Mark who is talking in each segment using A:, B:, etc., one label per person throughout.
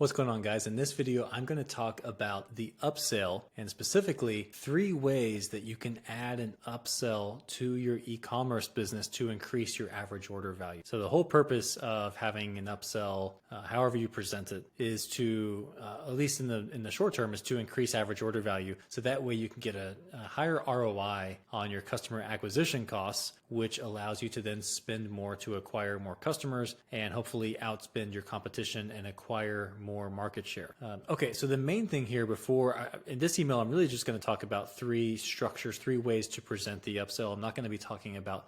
A: What's going on, guys? In this video, I'm going to talk about the upsell and specifically 3 ways that you can add an upsell to your e-commerce business to increase your average order value. So the whole purpose of having an upsell, however you present it, is to, at least in the short term, is to increase average order value. So that way you can get a higher ROI on your customer acquisition costs, which allows you to then spend more to acquire more customers and hopefully outspend your competition and acquire more market share. Okay, so the main thing here in this email, I'm really just going to talk about 3 structures, 3 ways to present the upsell. I'm not going to be talking about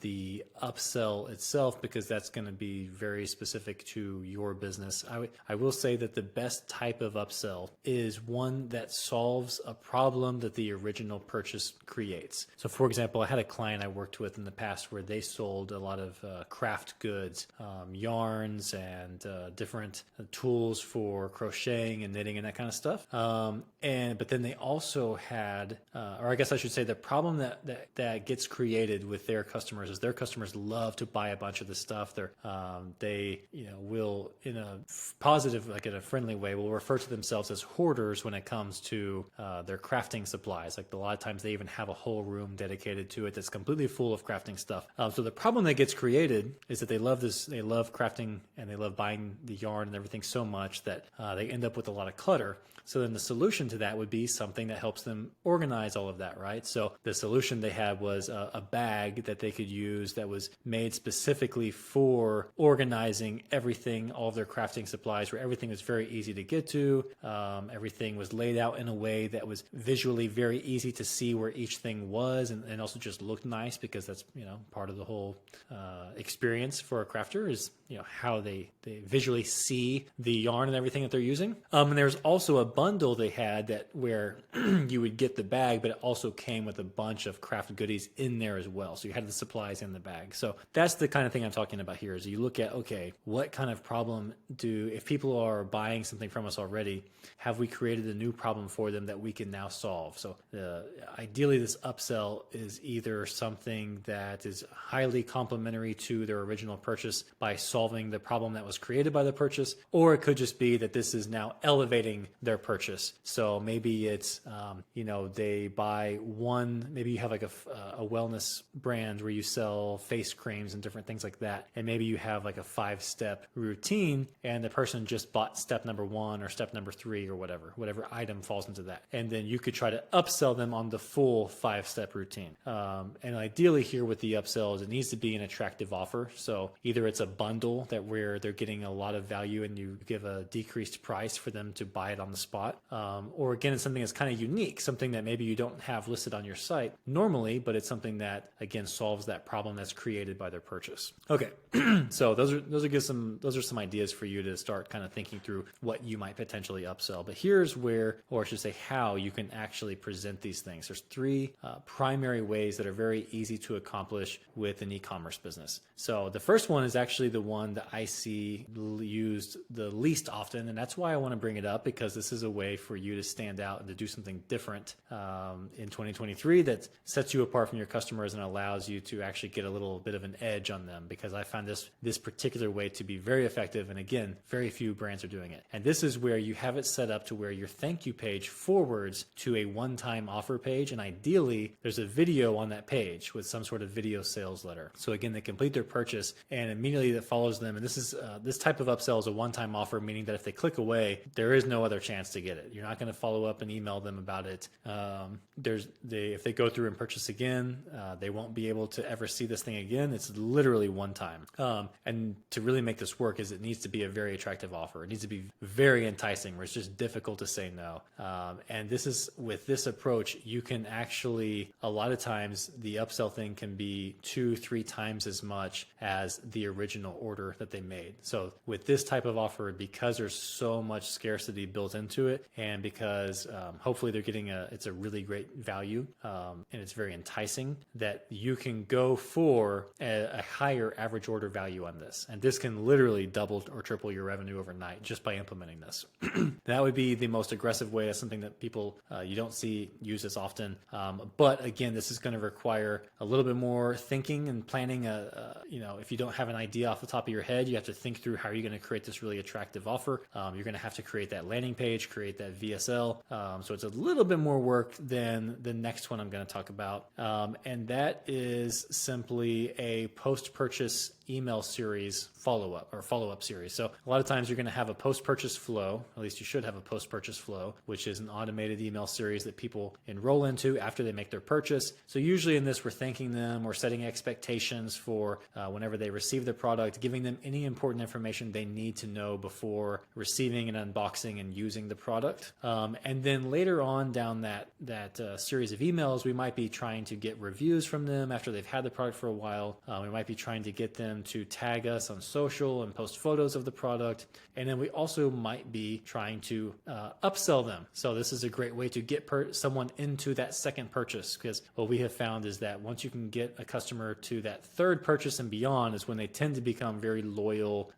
A: the upsell itself because that's going to be very specific to your business. I will say that the best type of upsell is one that solves a problem that the original purchase creates. So for example, I had a client I worked with in the past where they sold a lot of craft goods, yarns and different tools for crocheting and knitting and that kind of stuff. But then they also had, or I guess I should say, the problem that gets created with their customers is their customers love to buy a bunch of this stuff. They will, in a positive, like in a friendly way, will refer to themselves as hoarders when it comes to their crafting supplies. Like a lot of times they even have a whole room dedicated to it that's completely full of crafting stuff. So the problem that gets created is that they love crafting and they love buying the yarn and everything so much that they end up with a lot of clutter. So then the solution to that would be something that helps them organize all of that, right? So the solution they had was a bag that they could use that was made specifically for organizing everything, all of their crafting supplies, where everything was very easy to get to. Everything was laid out in a way that was visually very easy to see where each thing was, and also just looked nice, because that's part of the whole experience for a crafter is how they visually see the yarn and everything that they're using. And there's also a bundle they had where you would get the bag, but it also came with a bunch of craft goodies in there as well. So you had the supplies in the bag. So that's the kind of thing I'm talking about here, is you look at, okay, what kind of problem if people are buying something from us already, have we created a new problem for them that we can now solve? So ideally this upsell is either something that is highly complementary to their original purchase by solving the problem that was created by the purchase, or it could just be that this is now elevating their purchase. So maybe it's, they buy one, maybe you have like a wellness brand where you sell face creams and different things like that. And maybe you have like a 5-step routine and the person just bought step number 1 or step number 3 or whatever item falls into that. And then you could try to upsell them on the full 5-step routine. And ideally here with the upsells, it needs to be an attractive offer. So either it's a bundle where they're getting a lot of value and you give a decreased price for them to buy it on the spot. Or again, it's something that's kind of unique, something that maybe you don't have listed on your site normally, but it's something that again solves that problem that's created by their purchase. Okay, so those are some ideas for you to start kind of thinking through what you might potentially upsell. But here's where, or I should say how, you can actually present these things. There's 3 primary ways that are very easy to accomplish with an e-commerce business. So the first one is actually the one that I see used the least often, and that's why I want to bring it up, because this is a way for you to stand out and to do something different in 2023 that sets you apart from your customers and allows you to actually get a little bit of an edge on them, because I found this particular way to be very effective, and again, very few brands are doing it. And this is where you have it set up to where your thank you page forwards to a one-time offer page, and ideally there's a video on that page with some sort of video sales letter. So again, they complete their purchase and immediately that follows them, and this type of upsell is a one-time offer, meaning that if they click away, there is no other chance to get it. You're not going to follow up and email them about it. If they go through and purchase again, they won't be able to ever see this thing again. It's literally one time. And to really make this work, it needs to be a very attractive offer. It needs to be very enticing, where it's just difficult to say no. And with this approach, you can actually, a lot of times the upsell thing can be 2-3 times as much as the original order that they made. So with this type of offer, because there's so much scarcity built into it, and because hopefully they're getting it's a really great value, and it's very enticing, that you can go for a higher average order value on this. And this can literally double double or triple your revenue overnight just by implementing this. That would be the most aggressive way. That's something that people you don't see used as often. But again, this is going to require a little bit more thinking and planning. If you don't have an idea off the top of your head, you have to think through how you're going to create this really attractive offer. You're going to have to create that landing page, create that VSL. So it's a little bit more work than the next one I'm going to talk about. And that is simply a post-purchase email series follow-up series. So a lot of times you're going to have a post-purchase flow, at least you should have a post-purchase flow, which is an automated email series that people enroll into after they make their purchase. So usually in this, we're thanking them or setting expectations for whenever they receive the product, giving them any important information they need to know before receiving and unboxing and using the product. And then later on down that series of emails, we might be trying to get reviews from them after they've had the product for a while. We might be trying to get them to tag us on social and post photos of the product. And then we also might be trying to upsell them. So this is a great way to get someone into that second purchase, because what we have found is that once you can get a customer to that third purchase and beyond is when they tend to become very loyal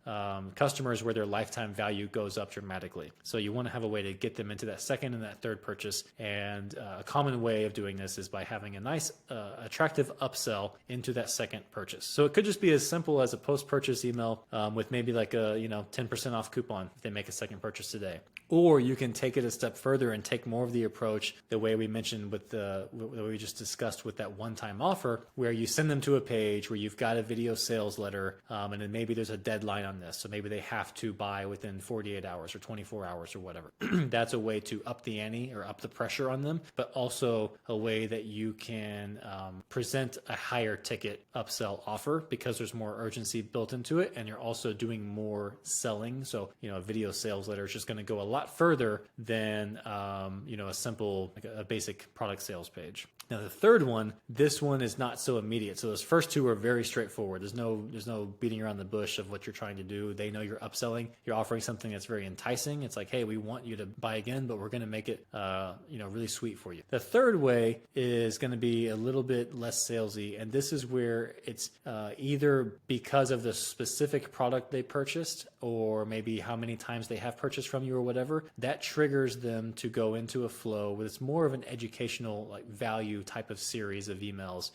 A: customers, where their lifetime value goes up dramatically. So you want to have a way to get them into that second and that third purchase. And a common way of doing this is by having a nice attractive upsell into that second purchase. So it could just be as simple as a post-purchase email with maybe like a 10% off coupon if they make a second purchase today. Or you can take it a step further and take more of the approach the way we mentioned with what we just discussed with that one-time offer, where you send them to a page where you've got a video sales letter, and then maybe there's a deadline on this. So maybe they have to buy within 48 hours or 24 hours or whatever. That's a way to up the ante or up the pressure on them, but also a way that you can present a higher ticket upsell offer because there's more urgency built into it, and you're also doing more selling. So, a video sales letter is just going to go a lot further than, a simple, like a basic product sales page. Now, the third one, this one is not so immediate. So those first two are very straightforward. There's no beating around the bush of what you're trying to do. They know you're upselling. You're offering something that's very enticing. It's like, hey, we want you to buy again, but we're going to make it, really sweet for you. The third way is going to be a little bit less salesy. And this is where it's either because of the specific product they purchased, or maybe how many times they have purchased from you or whatever, that triggers them to go into a flow where it's more of an educational, like, value type of series of emails,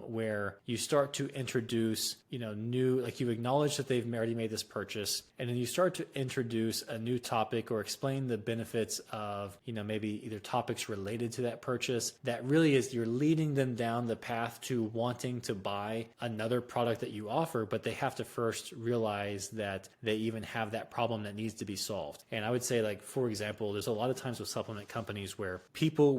A: where you start to introduce, new, like, you acknowledge that they've already made this purchase, and then you start to introduce a new topic or explain the benefits of, maybe either topics related to that purchase. That really is, you're leading them down the path to wanting to buy another product that you offer, but they have to first realize that they even have that problem that needs to be solved. And I would say, like, for example, there's a lot of times with supplement companies where people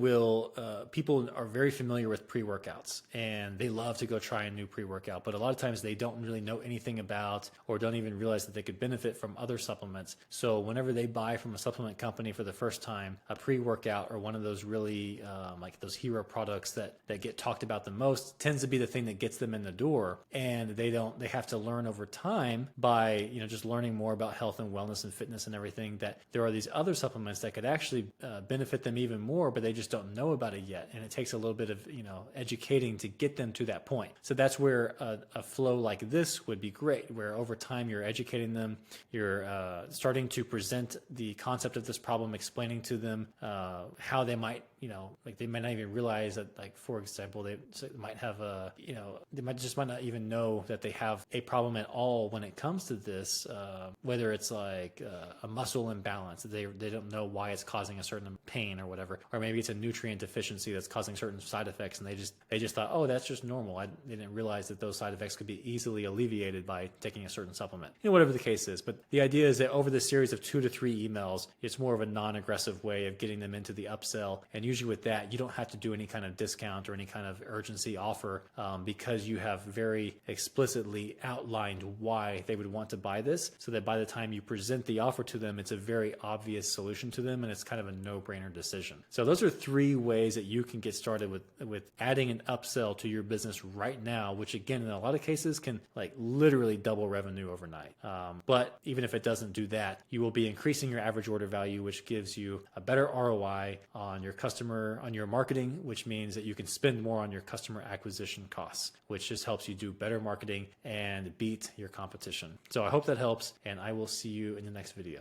A: are very familiar with pre-workouts and they love to go try a new pre-workout, but a lot of times they don't really know anything about or don't even realize that they could benefit from other supplements. So whenever they buy from a supplement company for the first time, a pre-workout or one of those really like those hero products that get talked about the most tends to be the thing that gets them in the door. And they have to learn over time by, just learning more about health and wellness and fitness and everything, that there are these other supplements that could actually benefit them even more, but they just don't know about it yet. And it takes a little bit of, educating to get them to that point. So that's where a flow like this would be great, where over time you're educating them, you're starting to present the concept of this problem, explaining to them how they might, they might not even realize that, like, for example, they might have they might not even know that they have a problem at all when it comes to this, whether it's like a muscle imbalance, they don't know why it's causing a certain pain or whatever, or maybe it's a nutrient deficiency that's causing certain side effects, and they just thought, oh, that's just normal. They didn't realize that those side effects could be easily alleviated by taking a certain supplement, whatever the case is. But the idea is that over the series of 2 to 3 emails, it's more of a non-aggressive way of getting them into the upsell. And usually with that, you don't have to do any kind of discount or any kind of urgency offer, because you have very explicitly outlined why they would want to buy this, so that by the time you present the offer to them, it's a very obvious solution to them, and it's kind of a no-brainer decision. So those are 3 ways that you can get started with adding an upsell to your business right now, which again, in a lot of cases can, like, literally double revenue overnight. But even if it doesn't do that, you will be increasing your average order value, which gives you a better ROI on your customer on your marketing, which means that you can spend more on your customer acquisition costs, which just helps you do better marketing and beat your competition. So I hope that helps, and I will see you in the next video.